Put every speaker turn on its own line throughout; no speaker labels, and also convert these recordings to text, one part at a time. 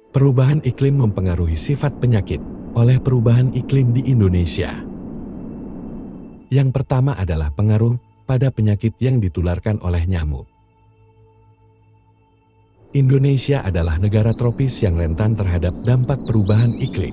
Perubahan iklim mempengaruhi sifat penyakit oleh perubahan iklim di Indonesia. Yang pertama adalah pengaruh pada penyakit yang ditularkan oleh nyamuk. Indonesia adalah negara tropis yang rentan terhadap dampak perubahan iklim.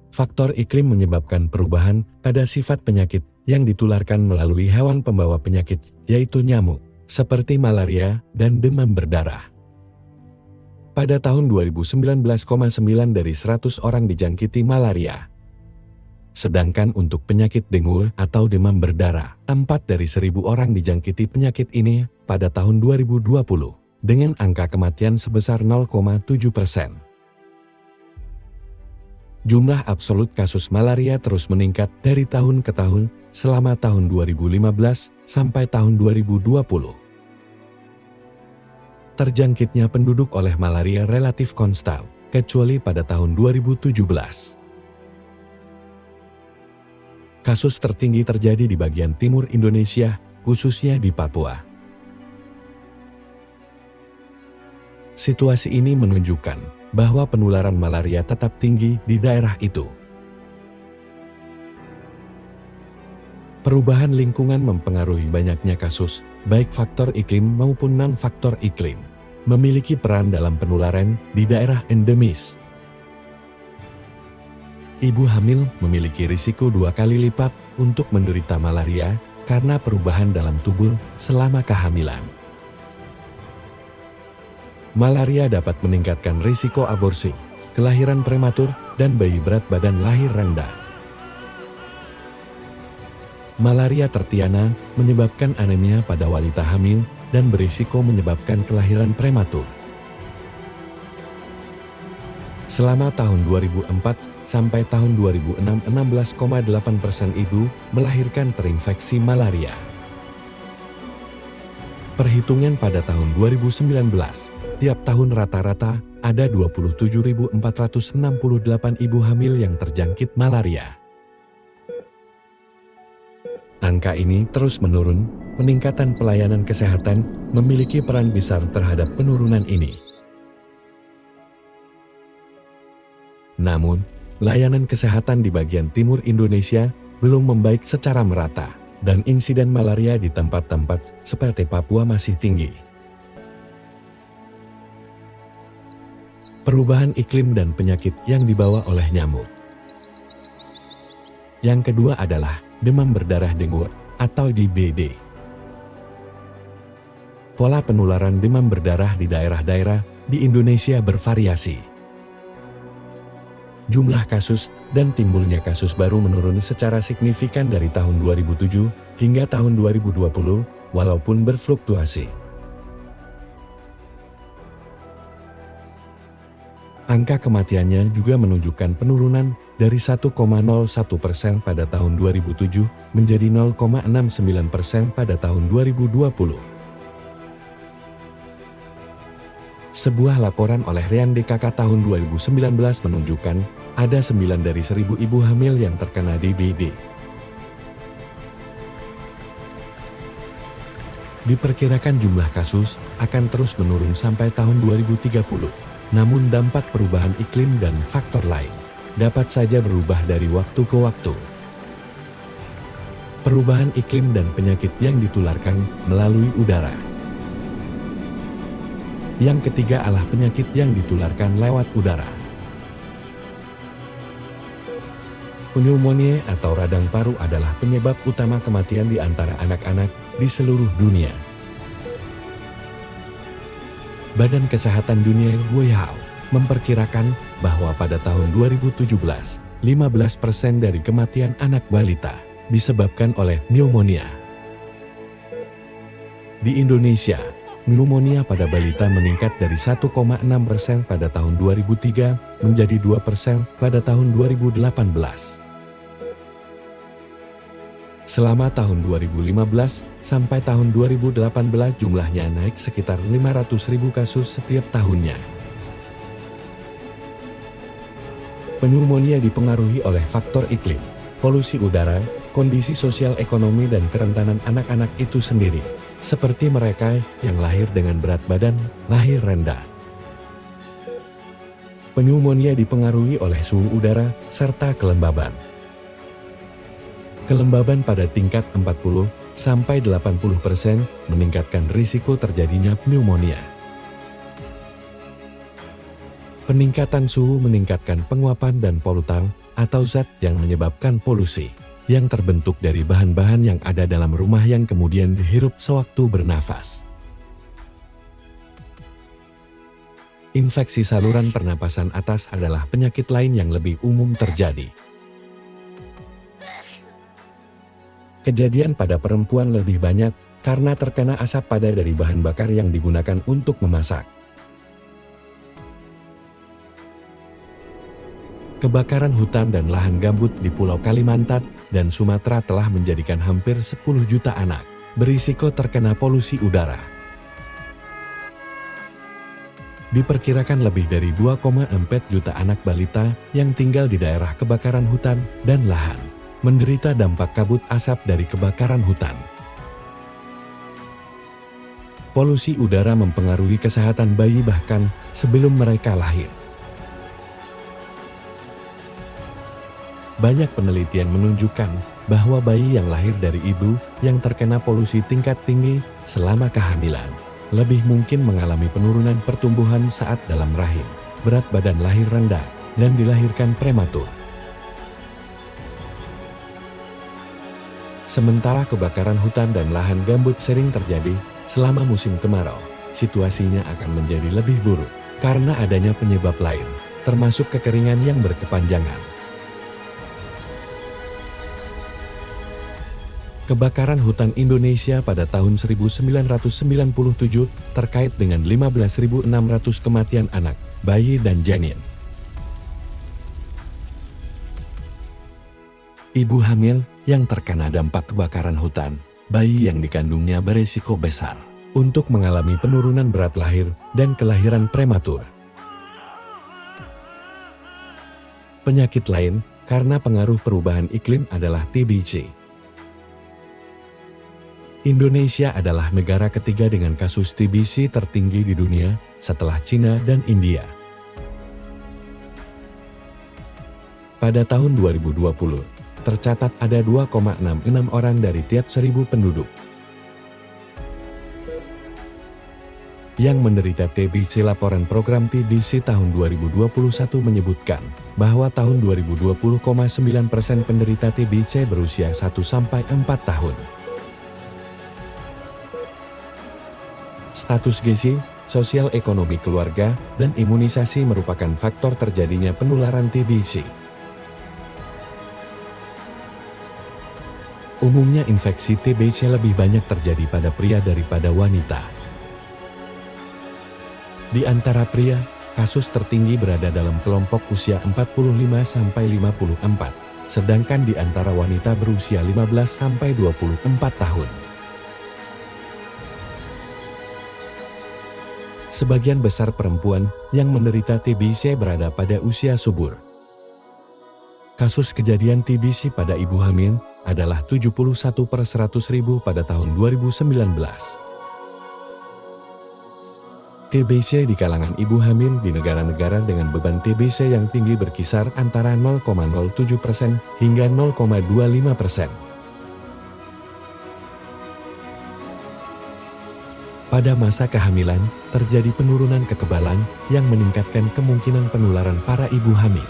Faktor iklim menyebabkan perubahan pada sifat penyakit yang ditularkan melalui hewan pembawa penyakit, yaitu nyamuk, seperti malaria dan demam berdarah. Pada tahun 2019,9 dari 100 orang dijangkiti malaria. Sedangkan untuk penyakit dengue atau demam berdarah, 4 dari 1.000 orang dijangkiti penyakit ini pada tahun 2020, dengan angka kematian sebesar 0,7%. Jumlah absolut kasus malaria terus meningkat dari tahun ke tahun selama tahun 2015 sampai tahun 2020. Terjangkitnya penduduk oleh malaria relatif konstan, kecuali pada tahun 2017. Kasus tertinggi terjadi di bagian timur Indonesia, khususnya di Papua. Situasi ini menunjukkan bahwa penularan malaria tetap tinggi di daerah itu. Perubahan lingkungan mempengaruhi banyaknya kasus, baik faktor iklim maupun non-faktor iklim, memiliki peran dalam penularan di daerah endemis. Ibu hamil memiliki risiko 2 kali lipat untuk menderita malaria karena perubahan dalam tubuh selama kehamilan. Malaria dapat meningkatkan risiko aborsi, kelahiran prematur, dan bayi berat badan lahir rendah. Malaria tertiana menyebabkan anemia pada wanita hamil dan berisiko menyebabkan kelahiran prematur. Selama tahun 2004 sampai tahun 2006, 16,8% ibu melahirkan terinfeksi malaria. Perhitungan pada tahun 2019, tiap tahun rata-rata ada 27.468 ibu hamil yang terjangkit malaria. Angka ini terus menurun, peningkatan pelayanan kesehatan memiliki peran besar terhadap penurunan ini. Namun, layanan kesehatan di bagian timur Indonesia belum membaik secara merata, dan insiden malaria di tempat-tempat seperti Papua masih tinggi. Perubahan iklim dan penyakit yang dibawa oleh nyamuk. Yang kedua adalah demam berdarah dengue atau DBD. Pola penularan demam berdarah di daerah-daerah di Indonesia bervariasi. Jumlah kasus dan timbulnya kasus baru menurun secara signifikan dari tahun 2007 hingga tahun 2020, walaupun berfluktuasi. Angka kematiannya juga menunjukkan penurunan dari 1,01% pada tahun 2007 menjadi 0,69% pada tahun 2020. Sebuah laporan oleh Rian DKK tahun 2019 menunjukkan ada 9 dari 1.000 ibu hamil yang terkena DBD. Diperkirakan jumlah kasus akan terus menurun sampai tahun 2030. Namun dampak perubahan iklim dan faktor lain dapat saja berubah dari waktu ke waktu. Perubahan iklim dan penyakit yang ditularkan melalui udara. Yang ketiga adalah penyakit yang ditularkan lewat udara. Pneumonia atau radang paru adalah penyebab utama kematian di antara anak-anak di seluruh dunia. Badan Kesehatan Dunia (WHO) memperkirakan bahwa pada tahun 2017, 15% dari kematian anak balita disebabkan oleh pneumonia. Di Indonesia, pneumonia pada balita meningkat dari 1,6% pada tahun 2003 menjadi 2% pada tahun 2018. Selama tahun 2015 sampai tahun 2018 jumlahnya naik sekitar 500.000 kasus setiap tahunnya. Pneumonia dipengaruhi oleh faktor iklim, polusi udara, kondisi sosial ekonomi dan kerentanan anak-anak itu sendiri. seperti mereka yang lahir dengan berat badan lahir rendah. Pneumonia dipengaruhi oleh suhu udara serta kelembaban. Kelembaban pada tingkat 40–80% meningkatkan risiko terjadinya pneumonia. Peningkatan suhu meningkatkan penguapan dan polutan atau zat yang menyebabkan polusi, yang terbentuk dari bahan-bahan yang ada dalam rumah yang kemudian dihirup sewaktu bernafas. Infeksi saluran pernapasan atas adalah penyakit lain yang lebih umum terjadi. Kejadian pada perempuan lebih banyak karena terkena asap pada dari bahan bakar yang digunakan untuk memasak. Kebakaran hutan dan lahan gambut di Pulau Kalimantan dan Sumatera telah menjadikan hampir 10 juta anak berisiko terkena polusi udara. Diperkirakan lebih dari 2,4 juta anak balita yang tinggal di daerah kebakaran hutan dan lahan menderita dampak kabut asap dari kebakaran hutan. Polusi udara mempengaruhi kesehatan bayi bahkan sebelum mereka lahir. Banyak penelitian menunjukkan bahwa bayi yang lahir dari ibu yang terkena polusi tingkat tinggi selama kehamilan lebih mungkin mengalami penurunan pertumbuhan saat dalam rahim, berat badan lahir rendah, dan dilahirkan prematur. Sementara kebakaran hutan dan lahan gambut sering terjadi selama musim kemarau, situasinya akan menjadi lebih buruk karena adanya penyebab lain, termasuk kekeringan yang berkepanjangan. Kebakaran hutan Indonesia pada tahun 1997 terkait dengan 15.600 kematian anak, bayi dan janin. Ibu hamil yang terkena dampak kebakaran hutan, bayi yang dikandungnya beresiko besar untuk mengalami penurunan berat lahir dan kelahiran prematur. Penyakit lain karena pengaruh perubahan iklim adalah TBC. Indonesia adalah negara ketiga dengan kasus TBC tertinggi di dunia setelah Cina dan India. Pada tahun 2020, tercatat ada 2,66 orang dari tiap 1.000 penduduk yang menderita TBC. Laporan program TBC tahun 2021 menyebutkan bahwa tahun 2020,9% penderita TBC berusia 1–4 tahun. Status gizi, sosial ekonomi keluarga, dan imunisasi merupakan faktor terjadinya penularan TBC. Umumnya infeksi TBC lebih banyak terjadi pada pria daripada wanita. Di antara pria, kasus tertinggi berada dalam kelompok usia 45–54, sedangkan di antara wanita berusia 15–24 tahun. Sebagian besar perempuan yang menderita TBC berada pada usia subur. Kasus kejadian TBC pada ibu hamil adalah 71/100.000 pada tahun 2019. TBC di kalangan ibu hamil di negara-negara dengan beban TBC yang tinggi berkisar antara 0,07% hingga 0,25%. Pada masa kehamilan, terjadi penurunan kekebalan yang meningkatkan kemungkinan penularan para ibu hamil.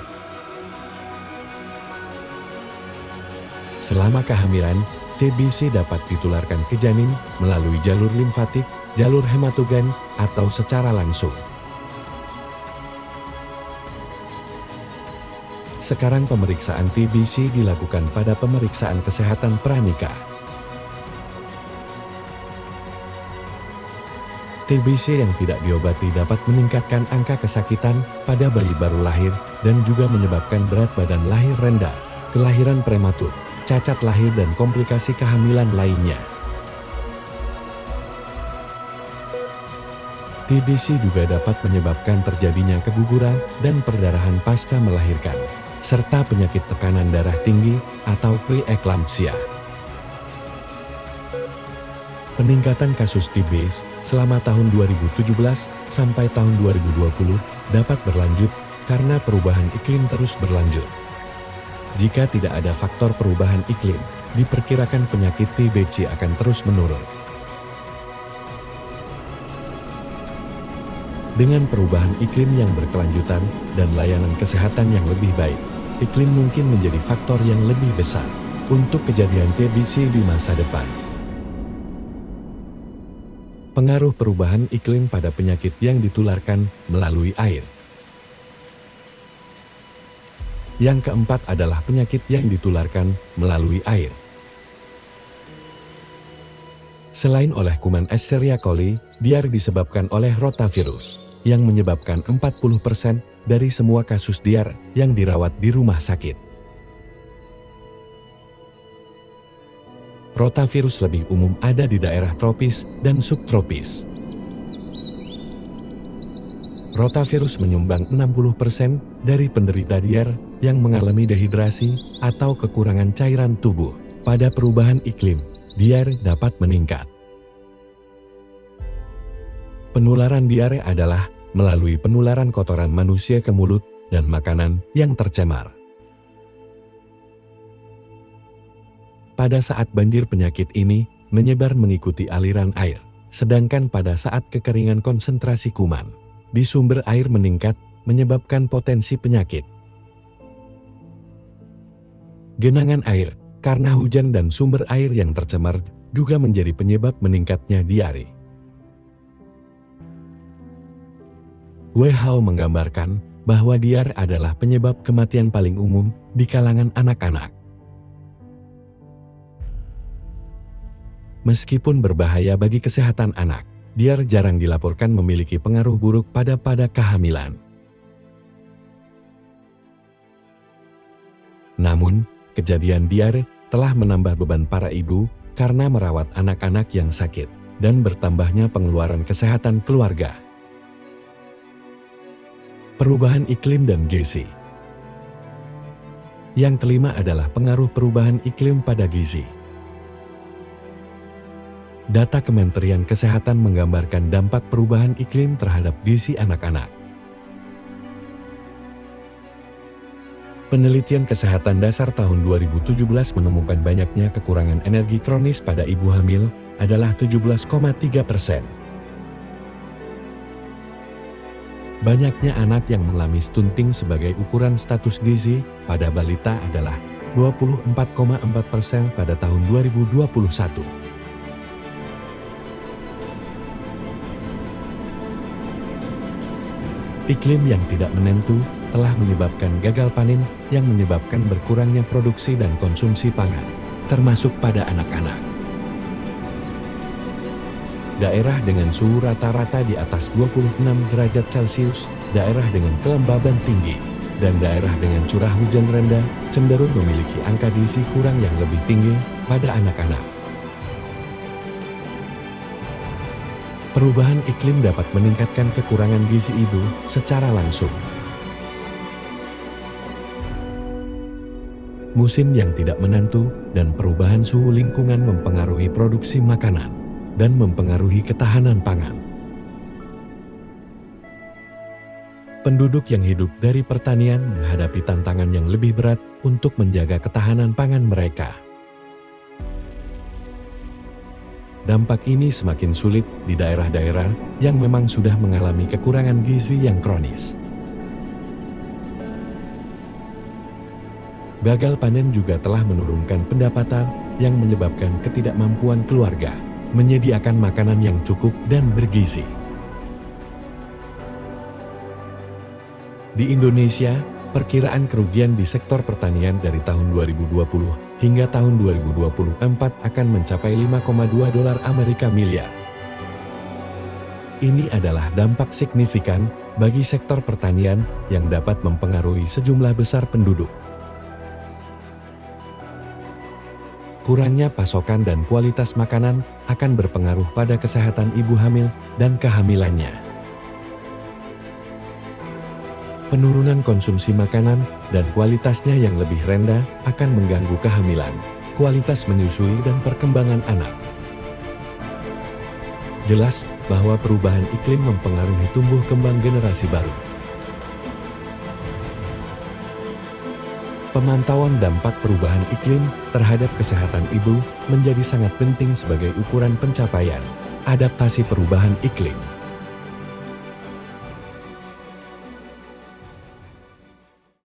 Selama kehamilan, TBC dapat ditularkan ke janin melalui jalur limfatik, jalur hematogen, atau secara langsung. Sekarang pemeriksaan TBC dilakukan pada pemeriksaan kesehatan pranikah. TBC yang tidak diobati dapat meningkatkan angka kesakitan pada bayi baru lahir dan juga menyebabkan berat badan lahir rendah, kelahiran prematur, cacat lahir dan komplikasi kehamilan lainnya. TBC juga dapat menyebabkan terjadinya keguguran dan perdarahan pasca melahirkan, serta penyakit tekanan darah tinggi atau preeklamsia. Peningkatan kasus TBC selama tahun 2017 sampai tahun 2020 dapat berlanjut karena perubahan iklim terus berlanjut. Jika tidak ada faktor perubahan iklim, diperkirakan penyakit TBC akan terus menurun. Dengan perubahan iklim yang berkelanjutan dan layanan kesehatan yang lebih baik, iklim mungkin menjadi faktor yang lebih besar untuk kejadian TBC di masa depan. Pengaruh perubahan iklim pada penyakit yang ditularkan melalui air. Yang keempat adalah penyakit yang ditularkan melalui air. Selain oleh kuman Escherichia coli, diare disebabkan oleh rotavirus, yang menyebabkan 40% dari semua kasus diare yang dirawat di rumah sakit. Rotavirus lebih umum ada di daerah tropis dan subtropis. Rotavirus menyumbang 60% dari penderita diare yang mengalami dehidrasi atau kekurangan cairan tubuh. Pada perubahan iklim, diare dapat meningkat. Penularan diare adalah melalui penularan kotoran manusia ke mulut dan makanan yang tercemar. Pada saat banjir penyakit ini menyebar mengikuti aliran air, sedangkan pada saat kekeringan konsentrasi kuman di sumber air meningkat menyebabkan potensi penyakit. Genangan air karena hujan dan sumber air yang tercemar juga menjadi penyebab meningkatnya diare. WHO menggambarkan bahwa diare adalah penyebab kematian paling umum di kalangan anak-anak. Meskipun berbahaya bagi kesehatan anak, diare jarang dilaporkan memiliki pengaruh buruk pada kehamilan. Namun, kejadian diare telah menambah beban para ibu karena merawat anak-anak yang sakit dan bertambahnya pengeluaran kesehatan keluarga. Perubahan iklim dan gizi. Yang kelima adalah pengaruh perubahan iklim pada gizi. Data Kementerian Kesehatan menggambarkan dampak perubahan iklim terhadap gizi anak-anak. Penelitian Kesehatan Dasar tahun 2017 menemukan banyaknya kekurangan energi kronis pada ibu hamil adalah 17,3%. Banyaknya anak yang mengalami stunting sebagai ukuran status gizi pada balita adalah 24,4% pada tahun 2021. Iklim yang tidak menentu telah menyebabkan gagal panen yang menyebabkan berkurangnya produksi dan konsumsi pangan, termasuk pada anak-anak. Daerah dengan suhu rata-rata di atas 26 derajat Celcius, daerah dengan kelembaban tinggi, dan daerah dengan curah hujan rendah cenderung memiliki angka gizi kurang yang lebih tinggi pada anak-anak. Perubahan iklim dapat meningkatkan kekurangan gizi ibu secara langsung. Musim yang tidak menentu dan perubahan suhu lingkungan mempengaruhi produksi makanan dan mempengaruhi ketahanan pangan. Penduduk yang hidup dari pertanian menghadapi tantangan yang lebih berat untuk menjaga ketahanan pangan mereka. Dampak ini semakin sulit di daerah-daerah yang memang sudah mengalami kekurangan gizi yang kronis. Gagal panen juga telah menurunkan pendapatan yang menyebabkan ketidakmampuan keluarga menyediakan makanan yang cukup dan bergizi. Di Indonesia, perkiraan kerugian di sektor pertanian dari tahun 2020 hingga tahun 2024 akan mencapai 5,2 dolar Amerika miliar. Ini adalah dampak signifikan bagi sektor pertanian yang dapat mempengaruhi sejumlah besar penduduk. Kurangnya pasokan dan kualitas makanan akan berpengaruh pada kesehatan ibu hamil dan kehamilannya. Penurunan konsumsi makanan dan kualitasnya yang lebih rendah akan mengganggu kehamilan, kualitas menyusui dan perkembangan anak. Jelas bahwa perubahan iklim mempengaruhi tumbuh kembang generasi baru. Pemantauan dampak perubahan iklim terhadap kesehatan ibu menjadi sangat penting sebagai ukuran pencapaian adaptasi perubahan iklim.